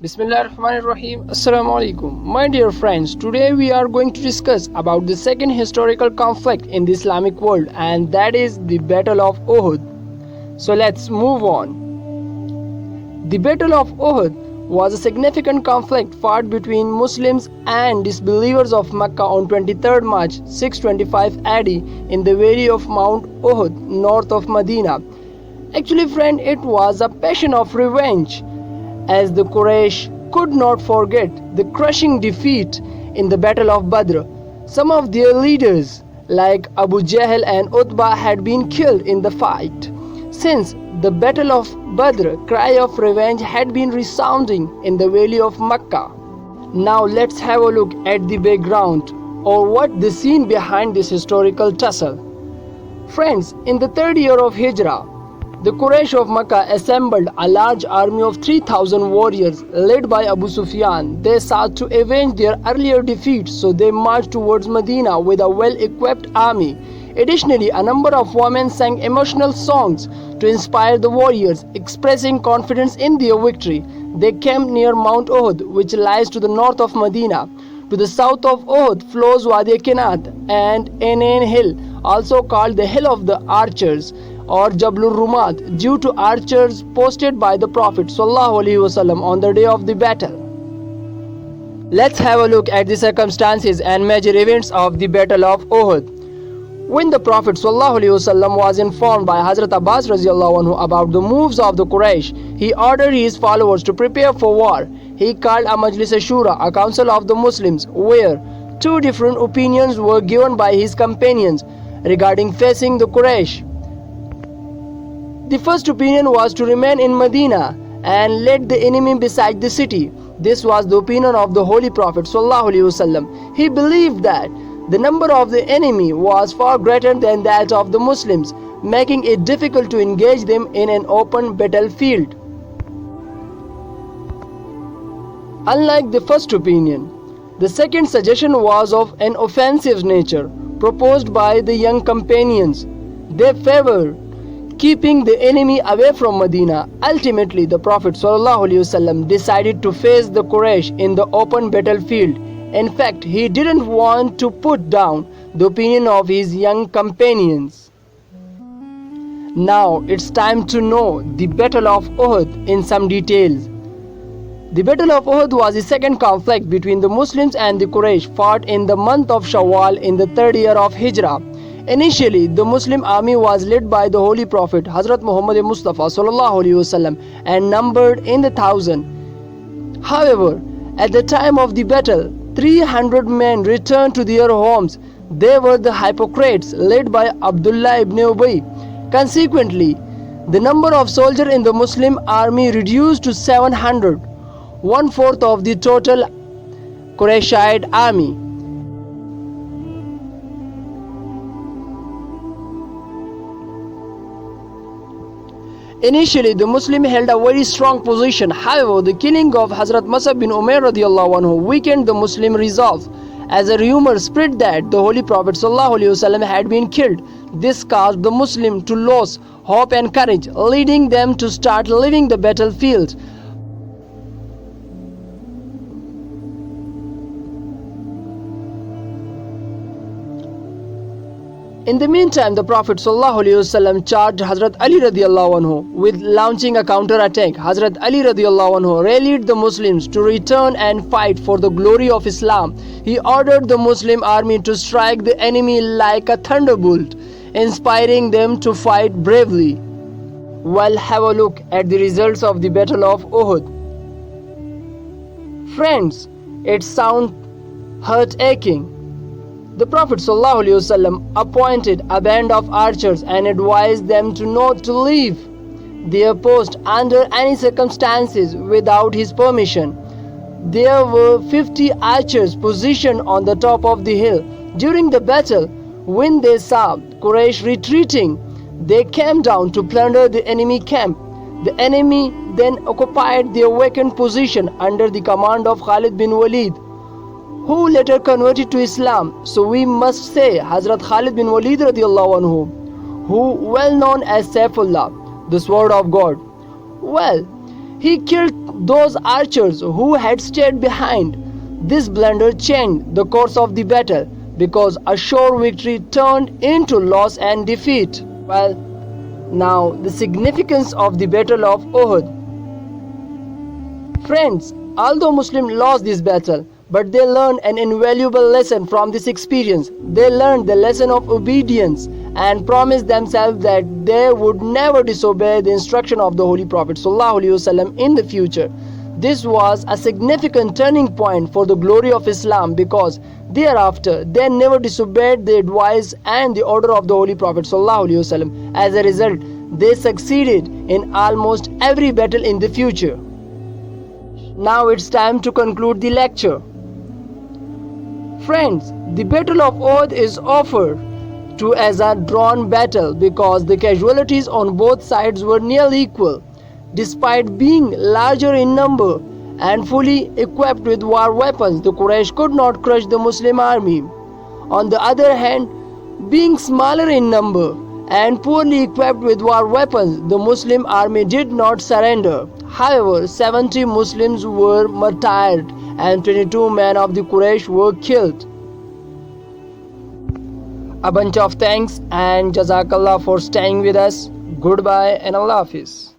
Bismillahirrahmanirrahim. Assalamu alaikum. My dear friends, today we are going to discuss about the second historical conflict in the Islamic world, and that is the Battle of Uhud. So let's move on. The Battle of Uhud was a significant conflict fought between Muslims and disbelievers of Mecca on 23rd March 625 AD in the valley of Mount Uhud north of Medina. Actually friend, it was a passion of revenge, as the Quraysh could not forget the crushing defeat in the Battle of Badr. Some of their leaders like Abu Jahl and Utbah had been killed in the fight. Since the Battle of Badr, cry of revenge had been resounding in the valley of Mecca. Now let's have a look at the background, or what the scene behind this historical tussle. Friends, in the third year of Hijrah, the Quraysh of Mecca assembled a large army of 3,000 warriors led by Abu Sufyan. They sought to avenge their earlier defeat, so they marched towards Medina with a well-equipped army. Additionally, a number of women sang emotional songs to inspire the warriors, expressing confidence in their victory. They camped near Mount Uhud, which lies to the north of Medina. To the south of Uhud flows Wadi Kinat and Enain Hill, also called the Hill of the Archers or Jablur Rumat, due to archers posted by the Prophet ﷺ on the day of the battle. Let's have a look at the circumstances and major events of the Battle of Uhud. When the Prophet ﷺ was informed by Hazrat Abbas anhu about the moves of the Quraysh, he ordered his followers to prepare for war. He called a Majlis Shura, a council of the Muslims, where two different opinions were given by his companions regarding facing the Quraysh. The first opinion was to remain in Medina and let the enemy besiege the city. This was the opinion of the Holy Prophet ﷺ. He believed that the number of the enemy was far greater than that of the Muslims, making it difficult to engage them in an open battlefield. Unlike the first opinion, the second suggestion was of an offensive nature, proposed by the young companions. They favored keeping the enemy away from Medina. Ultimately, the Prophet ﷺ decided to face the Quraysh in the open battlefield. In fact, he didn't want to put down the opinion of his young companions. Now it's time to know the Battle of Uhud in some details. The Battle of Uhud was the second conflict between the Muslims and the Quraysh, fought in the month of Shawwal in the third year of Hijrah. Initially, the Muslim army was led by the Holy Prophet Hazrat Muhammad Mustafa ﷺ and numbered in the thousand. However, at the time of the battle, 300 men returned to their homes. They were the hypocrites led by Abdullah ibn Ubay. Consequently, the number of soldiers in the Muslim army reduced to 700, one-fourth of the total Qurayshite army. Initially, the Muslims held a very strong position. However, the killing of Hazrat Musab bin Umair anhu weakened the Muslim resolve. As a rumor spread that the Holy Prophet ﷺ had been killed, this caused the Muslims to lose hope and courage, leading them to start leaving the battlefield. In the meantime, the Prophet ﷺ charged Hazrat Ali anhu with launching a counter-attack. Hazrat Ali anhu rallied the Muslims to return and fight for the glory of Islam. He ordered the Muslim army to strike the enemy like a thunderbolt, inspiring them to fight bravely. Well, have a look at the results of the Battle of Uhud. Friends, it sounds heart-aching. The Prophet ﷺ appointed a band of archers and advised them not to leave their post under any circumstances without his permission. There were 50 archers positioned on the top of the hill. During the battle, when they saw Quraysh retreating, they came down to plunder the enemy camp. The enemy then occupied their vacant position under the command of Khalid bin Walid, who later converted to Islam. So we must say Hazrat Khalid bin Walid anhu, who well known as Saifullah, the sword of God. Well, he killed those archers who had stayed behind. This blunder changed the course of the battle because a sure victory turned into loss and defeat. Well, now the significance of the Battle of Uhud. Friends, although Muslims lost this battle, but they learned an invaluable lesson from this experience. They learned the lesson of obedience and promised themselves that they would never disobey the instruction of the Holy Prophet ﷺ in the future. This was a significant turning point for the glory of Islam because thereafter they never disobeyed the advice and the order of the Holy Prophet ﷺ. As a result, they succeeded in almost every battle in the future. Now it's time to conclude the lecture. Friends, the Battle of Uhud is offered to as a drawn battle because the casualties on both sides were nearly equal. Despite being larger in number and fully equipped with war weapons, the Quraysh could not crush the Muslim army. On the other hand, being smaller in number and poorly equipped with war weapons, the Muslim army did not surrender. However, 70 Muslims were martyred and 22 men of the Quraysh were killed. A bunch of thanks and Jazakallah for staying with us. Goodbye and Allah Hafiz.